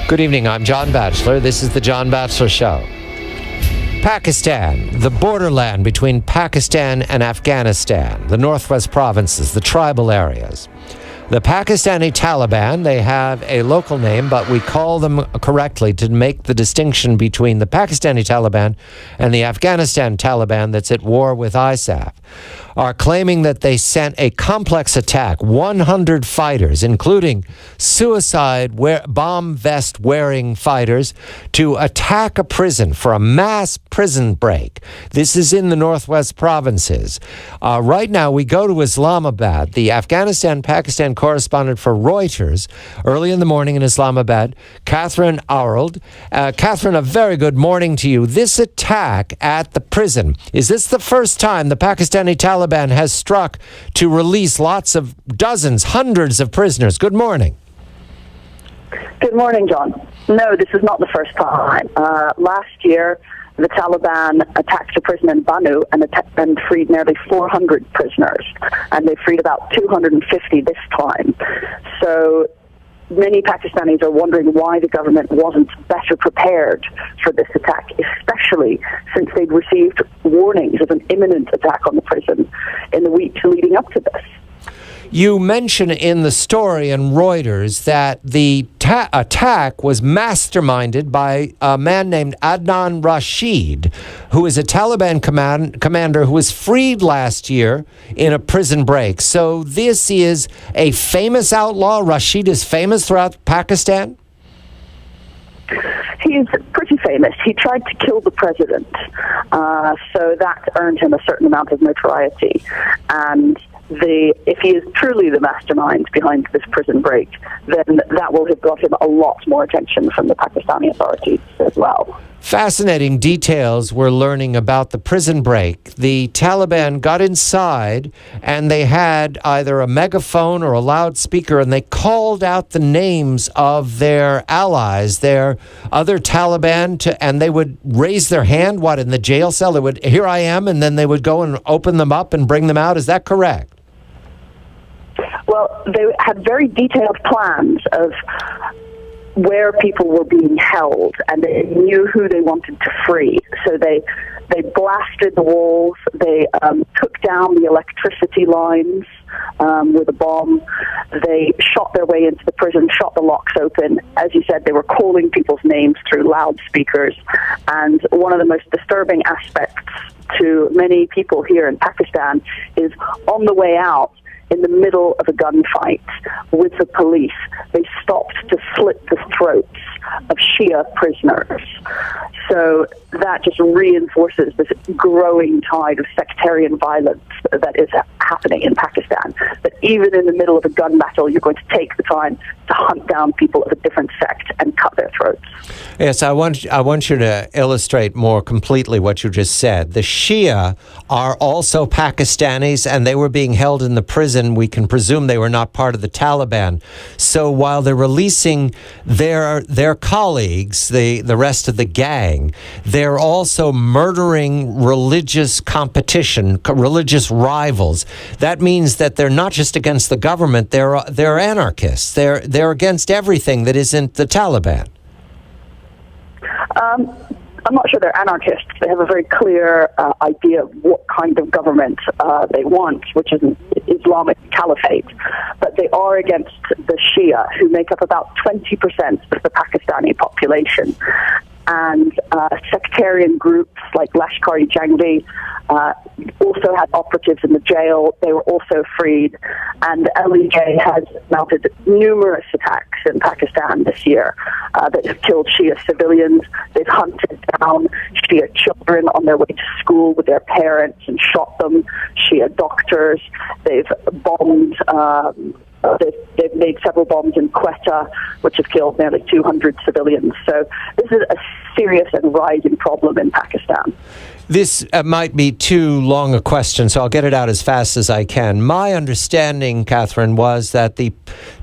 Good evening, I'm John Batchelor. This is The John Batchelor Show. Pakistan, the borderland between Pakistan and Afghanistan, the northwest provinces, the tribal areas. The Pakistani Taliban, they have a local name, but we call them correctly to make the distinction between the Pakistani Taliban and the Afghanistan Taliban that's at war with ISAF, are claiming that they sent a complex attack, 100 fighters, including bomb vest wearing fighters, to attack a prison for a mass prison break. This is in the northwest provinces. Right now, we go to Islamabad. The Afghanistan-Pakistan correspondent for Reuters, early in the morning in Islamabad, Katharine Houreld. Katharine, a very good morning to you. This attack at the prison, is this the first time the Pakistani Taliban has struck to release dozens, hundreds of prisoners? Good morning. Good morning, John. No, this is not the first time. Last year, the Taliban attacked a prison in Banu and freed nearly 400 prisoners, and they freed about 250 this time. So many Pakistanis are wondering why the government wasn't better prepared for this attack, especially since they'd received warnings of an imminent attack on the prison in the weeks leading up to this. You mention in the story in Reuters that the attack was masterminded by a man named Adnan Rashid, who is a Taliban commander who was freed last year in a prison break. So this is a famous outlaw. Rashid is famous throughout Pakistan? He's pretty famous. He tried to kill the president, so that earned him a certain amount of notoriety. And if he is truly the mastermind behind this prison break, then that will have got him a lot more attention from the Pakistani authorities as well. Fascinating details we're learning about the prison break. The Taliban got inside and they had either a megaphone or a loudspeaker, and they called out the names of their allies, their other Taliban, and they would raise their hand, in the jail cell? They would, here I am, and then they would go and open them up and bring them out. Is that correct? Well, they had very detailed plans of where people were being held, and they knew who they wanted to free. So they blasted the walls, they took down the electricity lines with a bomb, they shot their way into the prison, shot the locks open. As you said, they were calling people's names through loudspeakers, and one of the most disturbing aspects to many people here in Pakistan is on the way out, in the middle of a gunfight with the police, they stopped to slit the throats of Shia prisoners. So that just reinforces this growing tide of sectarian violence that is happening in Pakistan. That even in the middle of a gun battle, you're going to take the time to hunt down people of a different sect and cut their throats. Yes, I want you to illustrate more completely what you just said. The Shia are also Pakistanis, and they were being held in the prison. We can presume they were not part of the Taliban. So while they're releasing their colleagues, the rest of the gang, they're also murdering religious competition, religious rivals. That means that they're not just against the government, they're anarchists. They're against everything that isn't the Taliban. I'm not sure they're anarchists. They have a very clear idea of what kind of government they want, which is an Islamic caliphate. But they are against the Shia, who make up about 20% of the Pakistani population. And sectarian groups like Lashkar-e-Jhangvi also had operatives in the jail. They were also freed. And LEJ has mounted numerous attacks in Pakistan this year that have killed Shia civilians. They've hunted down Shia children on their way to school with their parents and shot them. Shia doctors. They've bombed. They've made several bombs in Quetta, which have killed nearly 200 civilians. So this is a serious and rising problem in Pakistan. This might be too long a question, so I'll get it out as fast as I can. My understanding, Katharine, was that the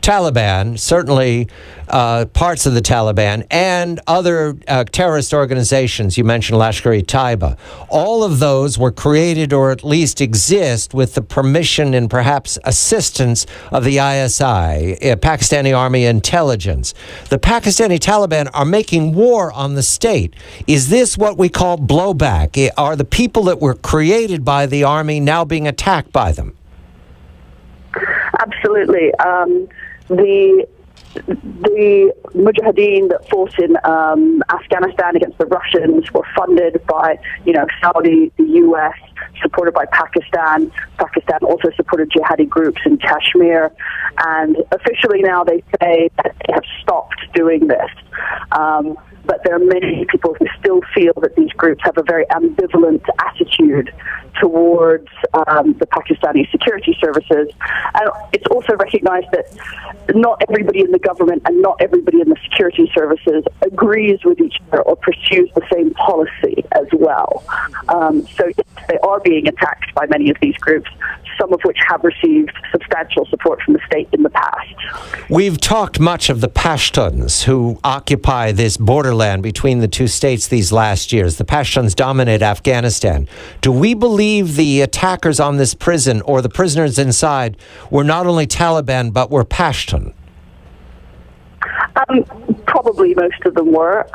Taliban, certainly parts of the Taliban, and other terrorist organizations, you mentioned Lashkar-e-Taiba, all of those were created or at least exist with the permission and perhaps assistance of the ISI, Pakistani Army Intelligence. intelligence. The Pakistani Taliban are making war on the state. Is this what we call blowback? Are the people that were created by the army now being attacked by them? Absolutely. The Mujahideen that fought in Afghanistan against the Russians were funded by, Saudi, the U.S., supported by Pakistan. Pakistan also supported jihadi groups in Kashmir. And officially now they say that they have stopped doing this. But there are many people who still feel that these groups have a very ambivalent attitude towards the Pakistani security services. And it's also recognized that not everybody in the government and not everybody in the security services agrees with each other or pursues the same policy as well. So yes, they are being attacked by many of these groups, some of which have received substantial support from the state in the past. We've talked much of the Pashtuns who occupy this borderland between the two states these last years. The Pashtuns dominate Afghanistan. Do we believe the attackers on this prison or the prisoners inside were not only Taliban but were Pashtun? Probably most of them were.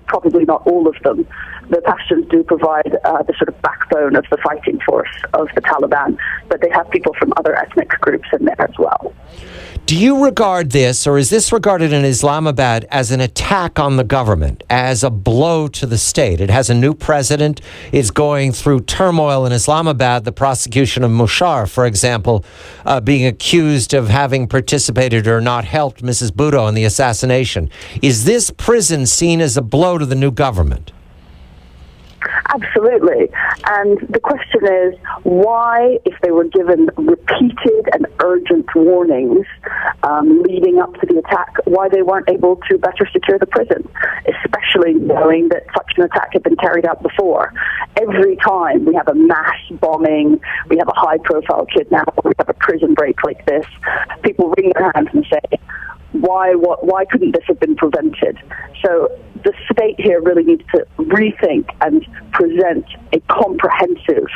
Probably not all of them. The Pashtuns do provide the sort of backbone of the fighting force of the Taliban, but they have people from other ethnic groups in there as well. Do you regard this, or is this regarded in Islamabad as an attack on the government, as a blow to the state? It has a new president. It's going through turmoil in Islamabad. The prosecution of Musharraf, for example, being accused of having participated or not helped Mrs. Bhutto in the assassination. Is this prison seen as a blow to the new government? Absolutely. And the question is, why, if they were given repeated and urgent warnings leading up to the attack, why they weren't able to better secure the prison, especially knowing that such an attack had been carried out before. Every time we have a mass bombing, we have a high-profile kidnapping, we have a prison break like this, people wring their hands and say, why couldn't this have been prevented? So the state here really needs to rethink and present a comprehensive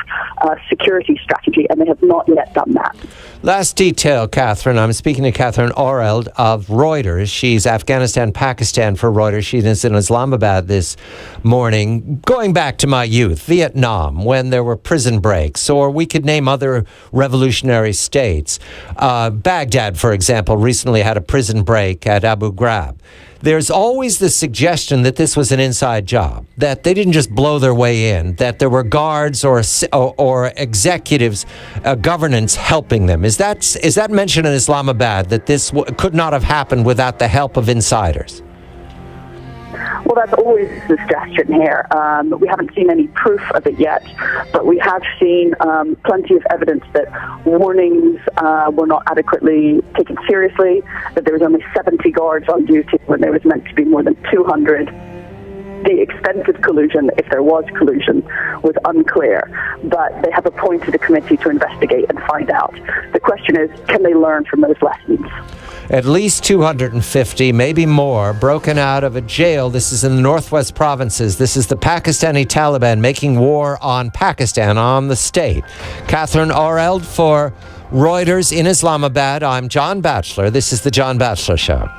security strategy, and they have not yet done that. Last detail, Katharine. I'm speaking to Katharine Houreld of Reuters. She's Afghanistan-Pakistan for Reuters. She is in Islamabad this morning. Going back to my youth, Vietnam, when there were prison breaks, or we could name other revolutionary states. Baghdad, for example, recently had a prison break at Abu Ghraib. There's always the suggestion that this was an inside job, that they didn't just blow their way in, that there were guards or executives, governance helping them. Is that mentioned in Islamabad, that this could not have happened without the help of insiders? Well, that's always a suggestion here. We haven't seen any proof of it yet, but we have seen plenty of evidence that warnings were not adequately taken seriously, that there was only 70 guards on duty when there was meant to be more than 200. The extent of collusion, if there was collusion, was unclear, but they have appointed a committee to investigate and find out. The question is, can they learn from those lessons? At least 250, maybe more, broken out of a jail. This is in the northwest provinces. This is the Pakistani Taliban making war on Pakistan, on the state. Katharine Houreld for Reuters in Islamabad. I'm John Batchelor. This is The John Batchelor Show.